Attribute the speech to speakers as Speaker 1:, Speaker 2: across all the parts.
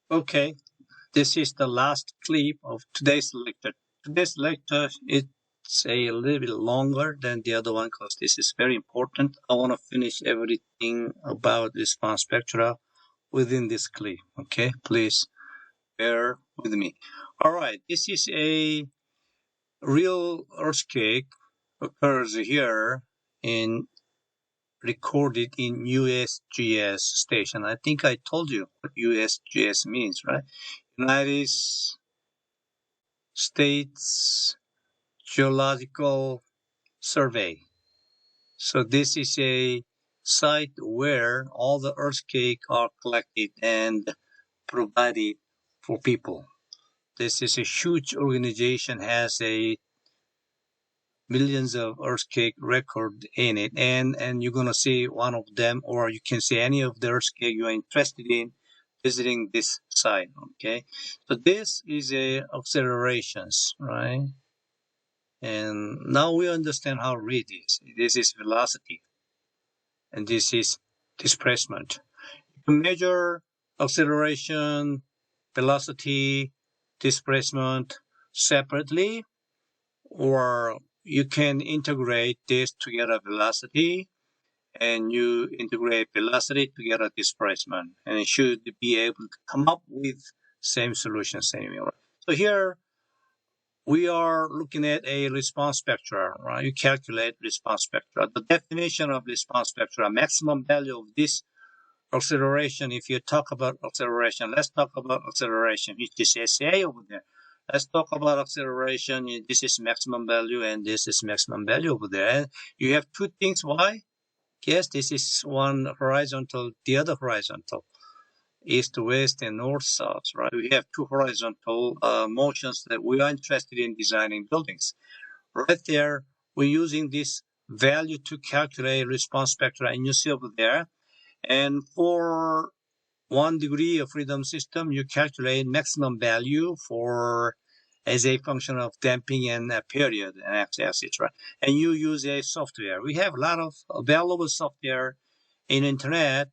Speaker 1: Okay, this is the last clip of today's lecture. Today's lecture it's a little bit longer than the other one because this is very important. I want to finish everything about response spectra within this clip. Okay, please bear with me. All right, this is a real earthquake occurs here in recorded in USGS station. I think I told you what USGS means, right? United States Geological Survey. So this is a site where all the earthquakes are collected and provided for people. This is a huge organization, has a millions of earthquake record in it, and you're gonna see one of them, or you can see any of the earthquake you are interested in visiting this site. Okay, so this is a accelerations, right? And now we understand how to read this. This is velocity, and this is displacement. You can measure acceleration, velocity, displacement separately, or you can integrate this together velocity, and you integrate velocity together displacement, and it should be able to come up with same solution, same way. So here we are looking at a response spectra, right? You calculate response spectra. The definition of response spectra, maximum value of this acceleration. If you talk about acceleration, let's talk about acceleration, which is SA over there. Let's talk about acceleration. This is maximum value and this is maximum value over there. And you have two things. Why? Yes, this is one horizontal, the other horizontal. East to west and north south, right? We have two horizontal motions that we are interested in designing buildings. Right there, we're using this value to calculate response spectra, and you see over there. And for 1 degree of freedom system, you calculate maximum value for as a function of damping and period and x-axis, right? And you use a software. We have a lot of available software in internet,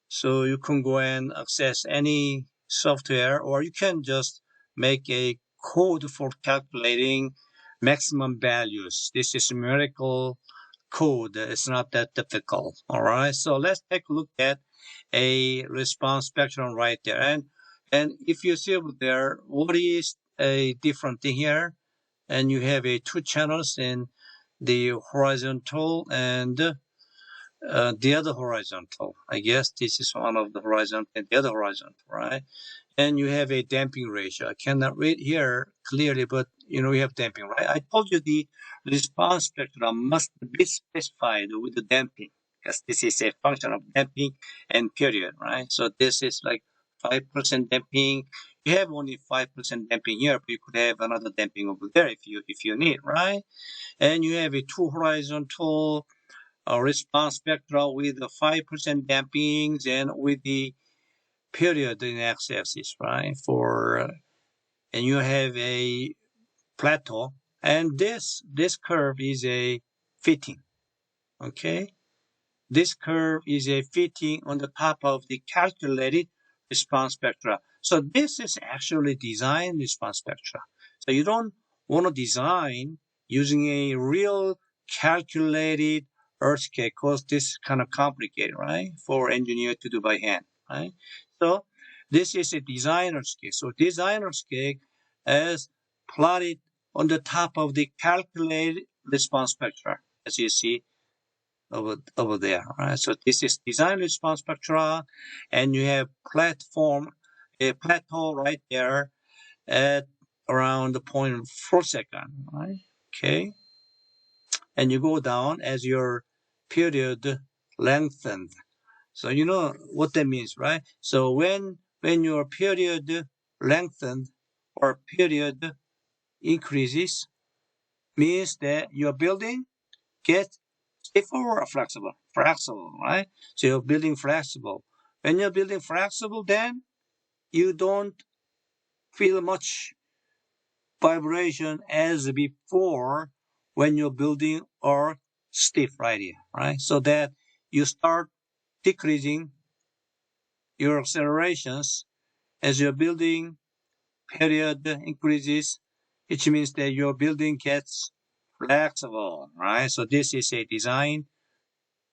Speaker 1: so you can go and access any software, or you can just make a code for calculating maximum values. This is numerical code. It's not that difficult. All right. So let's take a look at a response spectrum right there. And if you see over there, what is a different thing here? And you have a two channels in the horizontal and the other horizontal. I guess this is one of the horizontal and the other horizontal, right? And you have a damping ratio. I cannot read here clearly, but we have damping, right? I told you the response spectrum must be specified with the damping, because this is a function of damping and period, right? So this is like 5% damping. You have only 5% damping here, but you could have another damping over there if you need, right? And you have a two horizontal response spectra with the 5% dampings and with the period in x-axis, right? And you have a plateau, and this curve is a fitting. Okay, this curve is a fitting on the top of the calculated response spectra. So this is actually design response spectra. So you don't want to design using a real calculated earthquake, because this is kind of complicated, right? For engineer to do by hand, right? So this is a designer's cake. So designer's cake is plotted on the top of the calculated response spectra, as you see over there, right? So this is design response spectra, and you have a plateau right there at around 0.4 second, right? Okay, and you go down as your period lengthened. So you know what that means, right? So when your period lengthened or period increases, means that your building gets stiffer or flexible? Flexible, right? So you're building flexible. When you're building flexible, then you don't feel much vibration as before when you're building or stiff right here, right? So that you start decreasing your accelerations As your building period increases, which means that your building gets flexible, right? So this is a design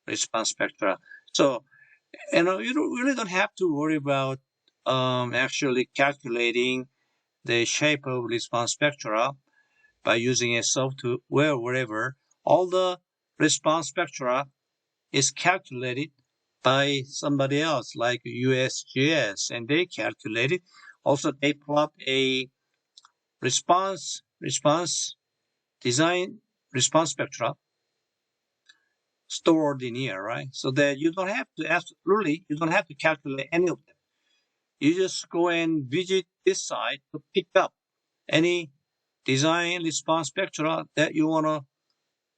Speaker 1: response spectra. So, you really don't have to worry about actually calculating the shape of response spectra by using a software or whatever. All the response spectra is calculated by somebody else like USGS, and they calculate it. Also, they plot a response design response spectra stored in here, right? So that you don't have to absolutely, you don't have to calculate any of them. You just go and visit this site to pick up any design response spectra that you want to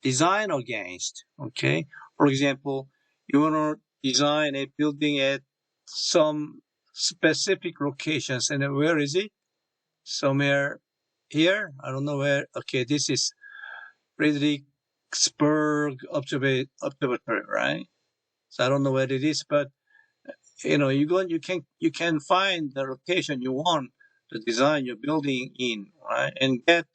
Speaker 1: design against. Okay. For example, you want to design a building at some specific locations, and where is it? Somewhere here. I don't know where. Okay, this is Fredericksburg Observatory, right? So I don't know where it is, but you can find the location you want to design your building in, right? And get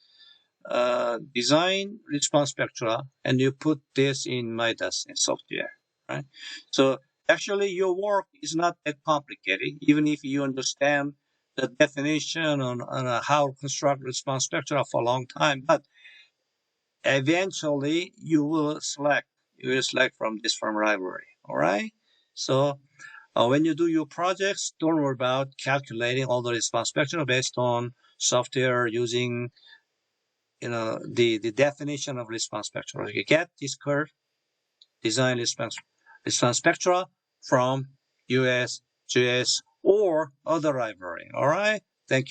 Speaker 1: design response spectra, and you put this in Midas in software, right? So actually, your work is not that complicated, even if you understand the definition on how to construct response spectra for a long time. But eventually, you will select from library. All right. So when you do your projects, don't worry about calculating all the response spectra based on software using the definition of response spectra. You get this curve, design response spectra from USGS or other library. All right.